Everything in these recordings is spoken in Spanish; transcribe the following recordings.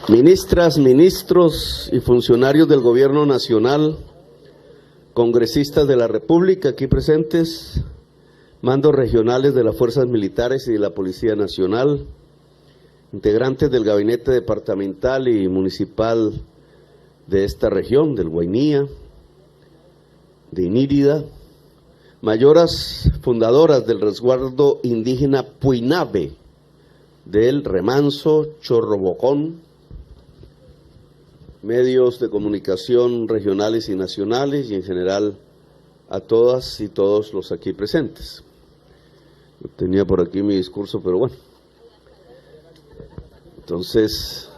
Ministras, ministros y funcionarios del Gobierno Nacional, congresistas de la República aquí presentes, mandos regionales de las Fuerzas Militares y de la Policía Nacional, integrantes del Gabinete Departamental y Municipal de esta región, del Guainía, de Inírida, mayoras fundadoras del resguardo indígena Puinave, del Remanso, Chorrobocón, medios de comunicación regionales y nacionales y en general a todas y todos los aquí presentes. Yo tenía por aquí mi discurso, pero bueno. Entonces,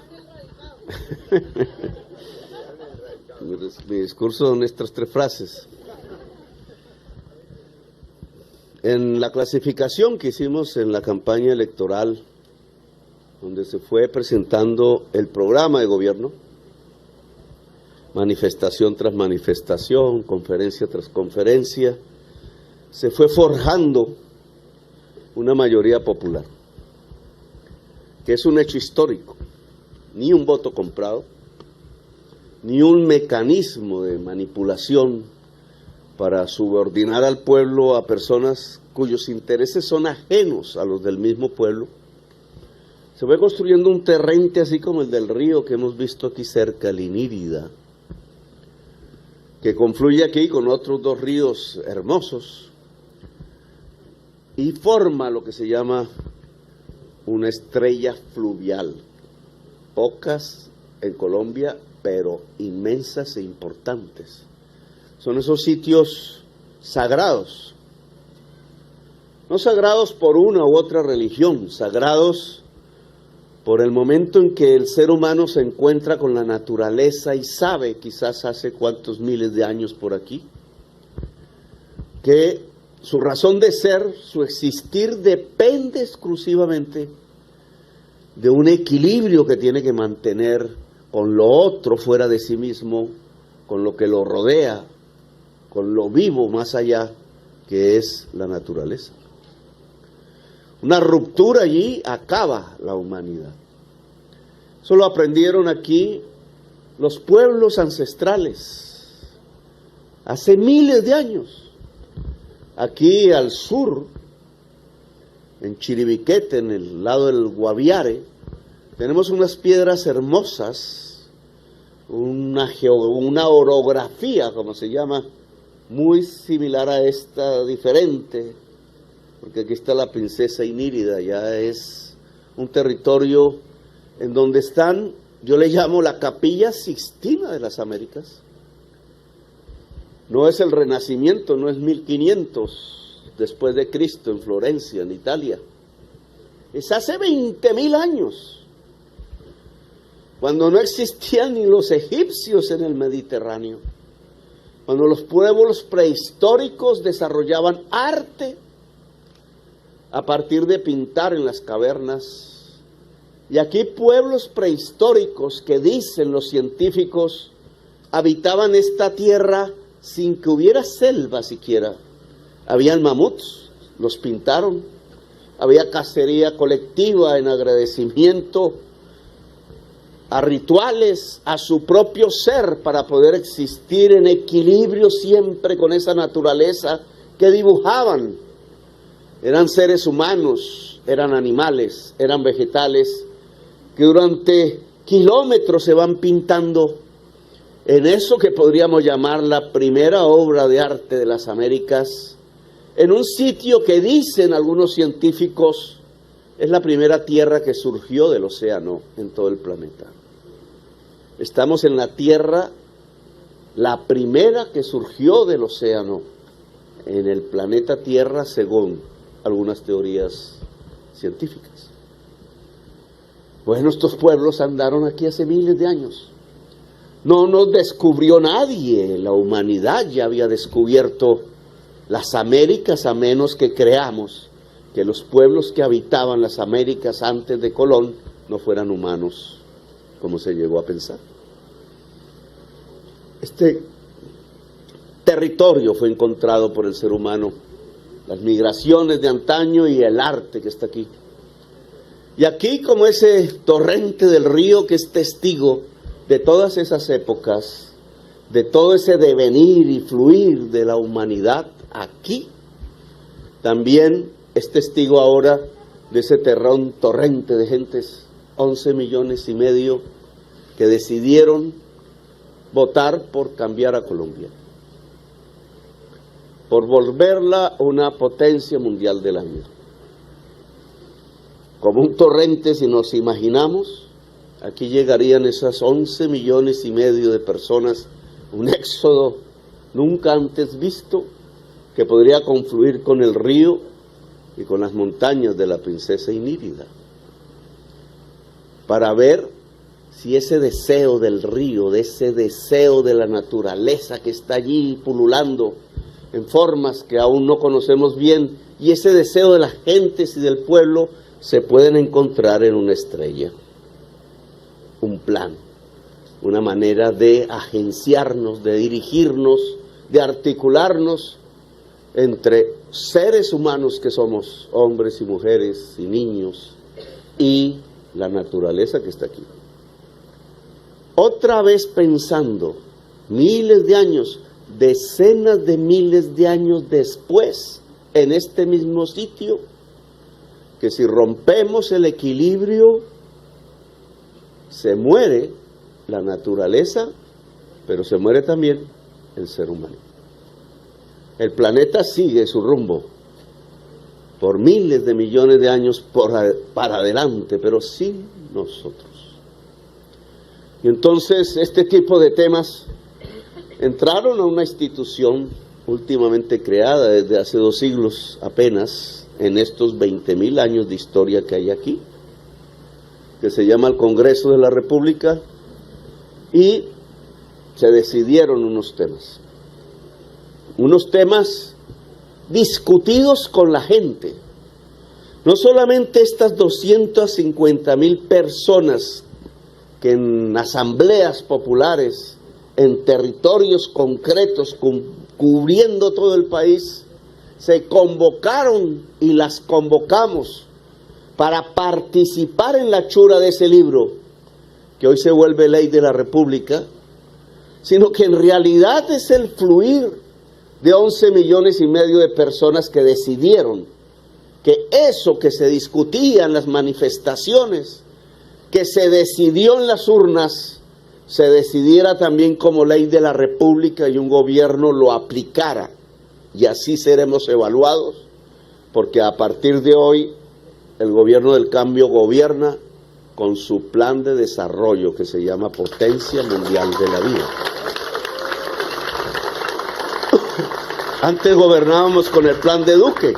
mi discurso son estas 3 frases. En la clasificación que hicimos en la campaña electoral, donde se fue presentando el programa de gobierno, manifestación tras manifestación, conferencia tras conferencia, se fue forjando una mayoría popular, que es un hecho histórico, ni un voto comprado, ni un mecanismo de manipulación para subordinar al pueblo a personas cuyos intereses son ajenos a los del mismo pueblo. Se fue construyendo un torrente así como el del río que hemos visto aquí cerca, el Inírida, que confluye aquí con otros 2 ríos hermosos y forma lo que se llama una estrella fluvial, pocas en Colombia, pero inmensas e importantes. Son esos sitios sagrados, no sagrados por una u otra religión, sagrados por el momento en que el ser humano se encuentra con la naturaleza y sabe, quizás hace cuántos miles de años por aquí, que su razón de ser, su existir, depende exclusivamente de un equilibrio que tiene que mantener con lo otro fuera de sí mismo, con lo que lo rodea, con lo vivo más allá, que es la naturaleza. Una ruptura allí acaba la humanidad. Eso lo aprendieron aquí los pueblos ancestrales, hace miles de años. Aquí al sur, en Chiribiquete, en el lado del Guaviare, tenemos unas piedras hermosas, una orografía, como se llama, muy similar a esta, diferente, porque aquí está la princesa Inírida, ya es un territorio en donde están, yo le llamo la Capilla Sixtina de las Américas. No es el Renacimiento, no es 1500 después de Cristo en Florencia, en Italia. Es hace 20.000 años, cuando no existían ni los egipcios en el Mediterráneo, cuando los pueblos prehistóricos desarrollaban arte a partir de pintar en las cavernas. Y aquí pueblos prehistóricos que dicen los científicos habitaban esta tierra sin que hubiera selva siquiera. Habían mamuts, los pintaron, había cacería colectiva en agradecimiento a rituales, a su propio ser para poder existir en equilibrio siempre con esa naturaleza que dibujaban. Eran seres humanos, eran animales, eran vegetales, que durante kilómetros se van pintando en eso que podríamos llamar la primera obra de arte de las Américas, en un sitio que dicen algunos científicos es la primera tierra que surgió del océano en todo el planeta. Estamos en la tierra, la primera que surgió del océano en el planeta Tierra, según algunas teorías científicas. Bueno, estos pueblos andaron aquí hace miles de años. No nos descubrió nadie, la humanidad ya había descubierto las Américas, a menos que creamos que los pueblos que habitaban las Américas antes de Colón no fueran humanos, como se llegó a pensar. Este territorio fue encontrado por el ser humano, las migraciones de antaño y el arte que está aquí. Y aquí, como ese torrente del río que es testigo de todas esas épocas, de todo ese devenir y fluir de la humanidad, aquí también es testigo ahora de ese torrente de gentes, 11,5 millones que decidieron votar por cambiar a Colombia, por volverla una potencia mundial de la vida. Como un torrente, si nos imaginamos, aquí llegarían esas 11,5 millones de personas, un éxodo nunca antes visto, que podría confluir con el río y con las montañas de la princesa Inírida, para ver si ese deseo del río, de ese deseo de la naturaleza que está allí pululando en formas que aún no conocemos bien, y ese deseo de las gentes y del pueblo, se pueden encontrar en una estrella, un plan, una manera de agenciarnos, de dirigirnos, de articularnos entre seres humanos que somos, hombres y mujeres y niños, y la naturaleza que está aquí. Otra vez pensando, miles de años, decenas de miles de años después, en este mismo sitio, que si rompemos el equilibrio, se muere la naturaleza, pero se muere también el ser humano. El planeta sigue su rumbo por miles de millones de años para adelante, pero sin nosotros. Y entonces este tipo de temas entraron a una institución últimamente creada desde hace 2 siglos apenas, en estos 20,000 años de historia que hay aquí, que se llama el Congreso de la República, y se decidieron unos temas discutidos con la gente. No solamente estas 250,000 personas que en asambleas populares, en territorios concretos, cubriendo todo el país, se convocaron y las convocamos para participar en la hechura de ese libro, que hoy se vuelve ley de la República, sino que en realidad es el fluir de 11,5 millones de personas que decidieron que eso que se discutía en las manifestaciones, que se decidió en las urnas, se decidiera también como ley de la República y un gobierno lo aplicara. Y así seremos evaluados, porque a partir de hoy el gobierno del cambio gobierna con su plan de desarrollo que se llama Potencia Mundial de la Vida. Antes gobernábamos con el plan de Duque.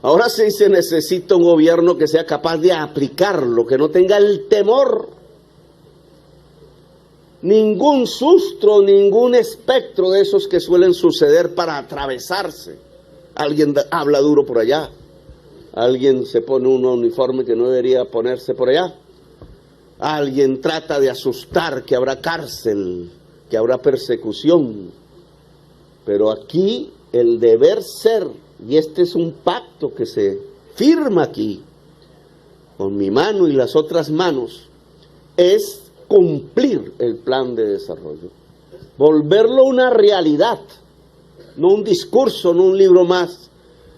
Ahora sí se necesita un gobierno que sea capaz de aplicarlo, que no tenga el temor, ningún susto, ningún espectro de esos que suelen suceder para atravesarse. Alguien habla duro por allá, alguien se pone un uniforme que no debería ponerse por allá, alguien trata de asustar que habrá cárcel, que habrá persecución. Pero aquí el deber ser, y este es un pacto que se firma aquí, con mi mano y las otras manos, es cumplir el plan de desarrollo, volverlo una realidad, no un discurso, no un libro más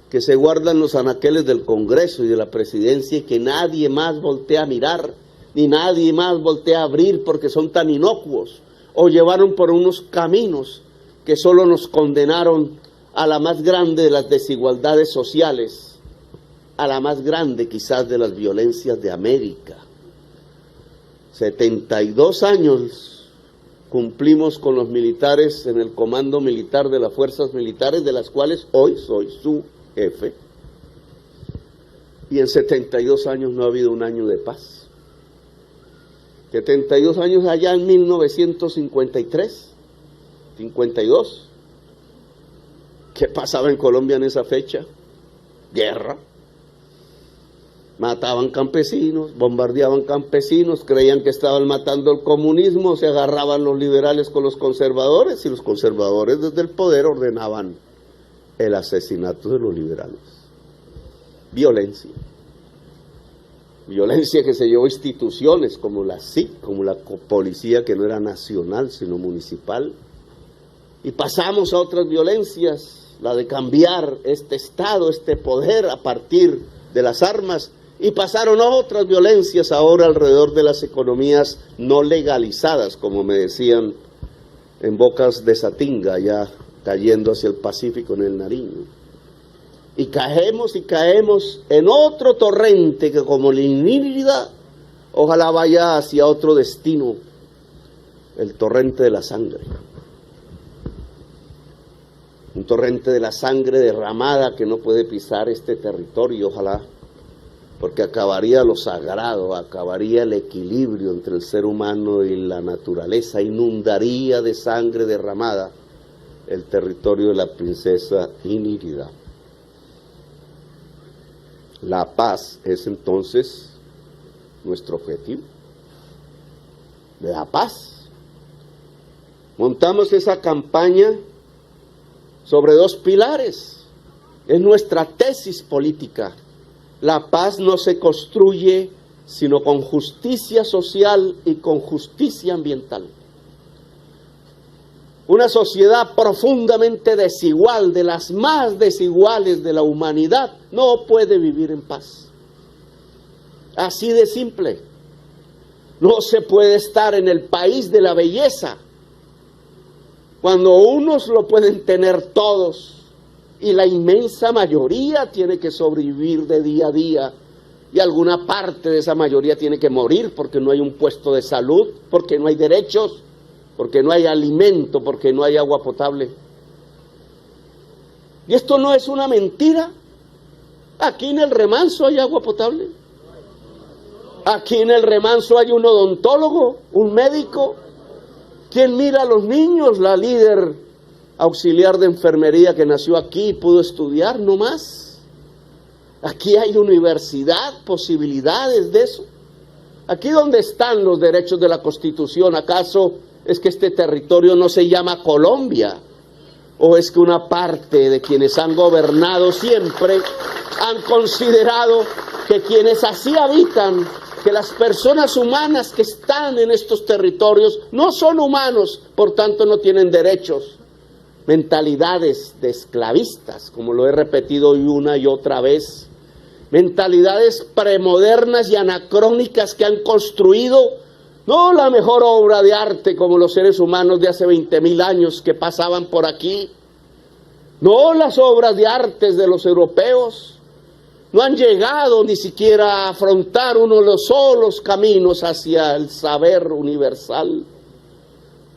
que se guarda en los anaqueles del Congreso y de la Presidencia y que nadie más voltea a mirar, ni nadie más voltea a abrir porque son tan inocuos, o llevaron por unos caminos que solo nos condenaron a la más grande de las desigualdades sociales, a la más grande quizás de las violencias de América. 72 años cumplimos con los militares en el comando militar de las fuerzas militares, de las cuales hoy soy su jefe. Y en 72 años no ha habido un año de paz. 72 años allá en 1953, 52. ¿Qué pasaba en Colombia en esa fecha? Guerra. Mataban campesinos, bombardeaban campesinos, creían que estaban matando el comunismo, se agarraban los liberales con los conservadores y los conservadores desde el poder ordenaban el asesinato de los liberales. violencia. Violencia que se llevó a instituciones como la SIC, como la policía que no era nacional sino municipal. Y pasamos a otras violencias, la de cambiar este Estado, este poder a partir de las armas. Y pasaron otras violencias ahora alrededor de las economías no legalizadas, como me decían en Bocas de Satinga, ya cayendo hacia el Pacífico en el Nariño. Y caemos en otro torrente que como la Inírida, ojalá vaya hacia otro destino, el torrente de la sangre. Un torrente de la sangre derramada que no puede pisar este territorio, ojalá, porque acabaría lo sagrado, acabaría el equilibrio entre el ser humano y la naturaleza, inundaría de sangre derramada el territorio de la princesa Inírida. La paz es entonces nuestro objetivo. La paz. Montamos esa campaña sobre dos pilares. Es nuestra tesis política. La paz no se construye sino con justicia social y con justicia ambiental. Una sociedad profundamente desigual, de las más desiguales de la humanidad, no puede vivir en paz. Así de simple. No se puede estar en el país de la belleza cuando unos lo pueden tener todos y la inmensa mayoría tiene que sobrevivir de día a día y alguna parte de esa mayoría tiene que morir porque no hay un puesto de salud, porque no hay derechos, porque no hay alimento, porque no hay agua potable. Y esto no es una mentira. Aquí en el Remanso hay agua potable. Aquí en el Remanso hay un odontólogo, un médico. ¿Quién mira a los niños? La líder auxiliar de enfermería que nació aquí y pudo estudiar, no más. Aquí hay universidad, posibilidades de eso. Aquí donde están los derechos de la Constitución, ¿acaso es que este territorio no se llama Colombia? ¿O es que una parte de quienes han gobernado siempre han considerado que quienes así habitan, que las personas humanas que están en estos territorios no son humanos, por tanto no tienen derechos? Mentalidades de esclavistas, como lo he repetido hoy una y otra vez, mentalidades premodernas y anacrónicas que han construido no la mejor obra de arte como los seres humanos de hace 20.000 años que pasaban por aquí, no las obras de arte de los europeos, no han llegado ni siquiera a afrontar uno de los solos caminos hacia el saber universal.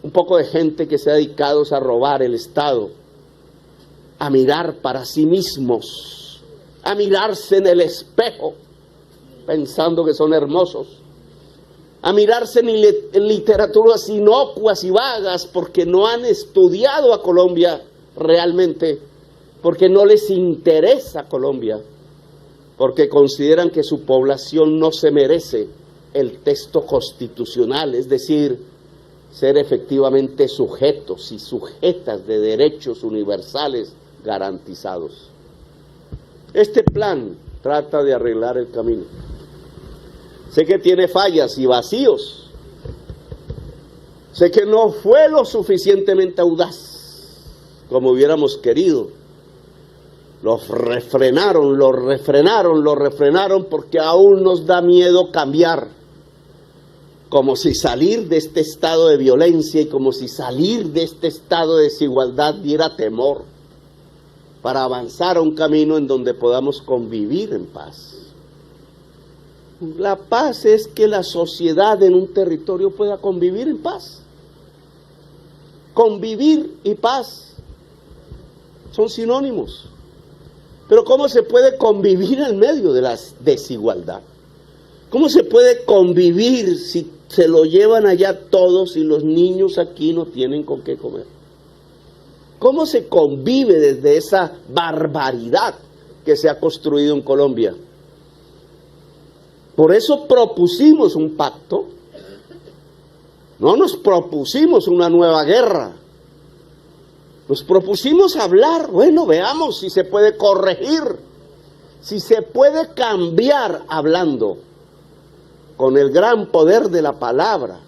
Un poco de gente que se ha dedicado a robar el Estado, a mirar para sí mismos, a mirarse en el espejo, pensando que son hermosos, a mirarse en literaturas inocuas y vagas, porque no han estudiado a Colombia realmente, porque no les interesa Colombia, porque consideran que su población no se merece el texto constitucional, es decir, ser efectivamente sujetos y sujetas de derechos universales garantizados. Este plan trata de arreglar el camino. Sé que tiene fallas y vacíos. Sé que no fue lo suficientemente audaz como hubiéramos querido. Los refrenaron porque aún nos da miedo cambiar. Como si salir de este estado de violencia y como si salir de este estado de desigualdad diera temor para avanzar a un camino en donde podamos convivir en paz. La paz es que la sociedad en un territorio pueda convivir en paz. Convivir y paz son sinónimos. Pero ¿cómo se puede convivir en medio de la desigualdad? ¿Cómo se puede convivir si se lo llevan allá todos y los niños aquí no tienen con qué comer? ¿Cómo se convive desde esa barbaridad que se ha construido en Colombia? Por eso propusimos un pacto. No nos propusimos una nueva guerra. Nos propusimos hablar. Bueno, veamos si se puede corregir. si se puede cambiar hablando con el gran poder de la palabra,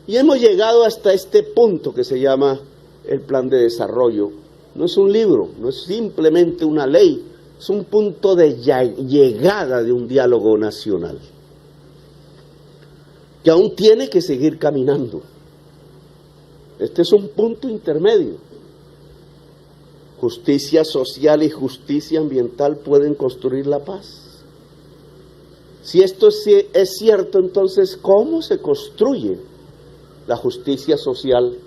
y hemos llegado hasta este punto que se llama el plan de desarrollo. No es un libro, no es simplemente una ley, es un punto de llegada de un diálogo nacional, que aún tiene que seguir caminando. Este es un punto intermedio. Justicia social y justicia ambiental pueden construir la paz. Si esto es cierto, entonces, ¿cómo se construye la justicia social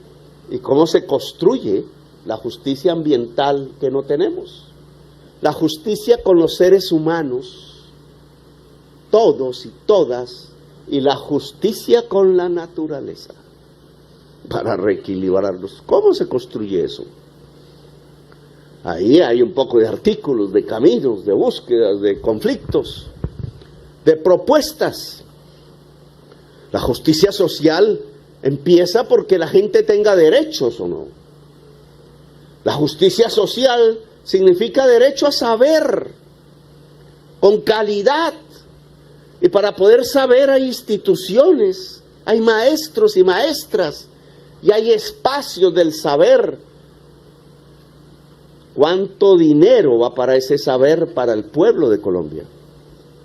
y cómo se construye la justicia ambiental que no tenemos? La justicia con los seres humanos, todos y todas, y la justicia con la naturaleza, para reequilibrarlos. ¿Cómo se construye eso? Ahí hay un poco de artículos, de caminos, de búsquedas, de conflictos, de propuestas. La justicia social empieza porque la gente tenga derechos o no. La justicia social significa derecho a saber con calidad. Y para poder saber hay instituciones, hay maestros y maestras, y hay espacios del saber. ¿Cuánto dinero va para ese saber para el pueblo de Colombia?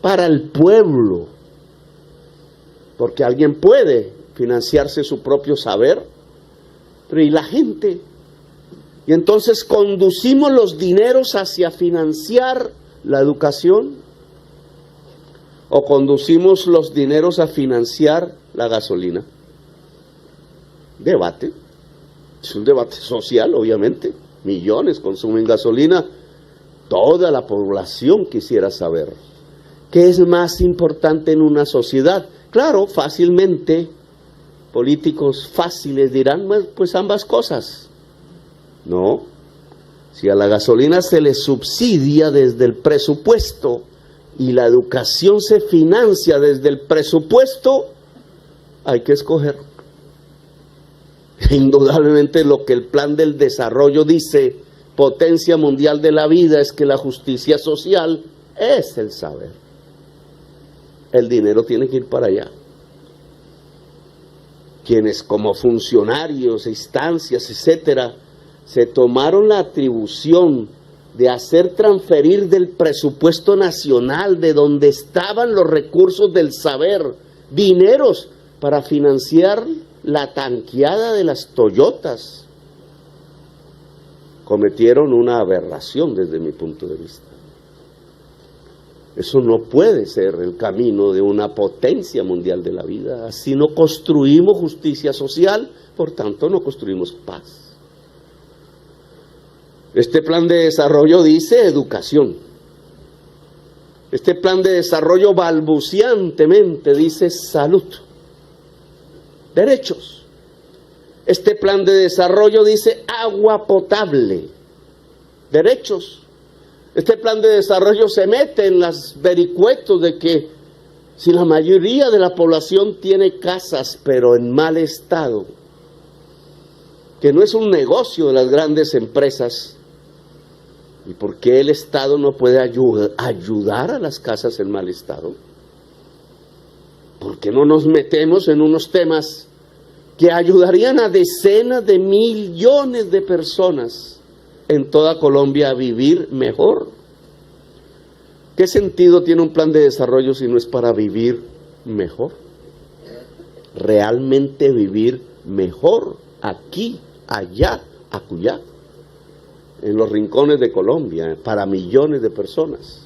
Para el pueblo. Porque alguien puede financiarse su propio saber, pero ¿y la gente? Y entonces conducimos los dineros hacia financiar la educación, o conducimos los dineros a financiar la gasolina. Debate. Es un debate social, obviamente. Millones consumen gasolina. Toda la población quisiera saber qué es más importante en una sociedad. Claro, fácilmente, políticos fáciles dirán, pues ambas cosas. No, si a la gasolina se le subsidia desde el presupuesto y la educación se financia desde el presupuesto, hay que escoger. Indudablemente lo que el plan del desarrollo dice, potencia mundial de la vida, es que la justicia social es el saber. El dinero tiene que ir para allá. Quienes como funcionarios, instancias, etcétera, se tomaron la atribución de hacer transferir del presupuesto nacional, de donde estaban los recursos del saber, dineros para financiar la tanqueada de las Toyotas, cometieron una aberración desde mi punto de vista. Eso no puede ser el camino de una potencia mundial de la vida. Así no construimos justicia social, por tanto no construimos paz. Este plan de desarrollo dice educación. Este plan de desarrollo balbuciantemente dice salud, derechos. Este plan de desarrollo dice agua potable, derechos. Este plan de desarrollo se mete en los vericuetos de que si la mayoría de la población tiene casas pero en mal estado, que no es un negocio de las grandes empresas, ¿y por qué el Estado no puede ayudar a las casas en mal estado? ¿Por qué no nos metemos en unos temas que ayudarían a decenas de millones de personas en toda Colombia a vivir mejor? ¿Qué sentido tiene un plan de desarrollo si no es para vivir mejor? Realmente vivir mejor, aquí, allá, acullá, en los rincones de Colombia, para millones de personas.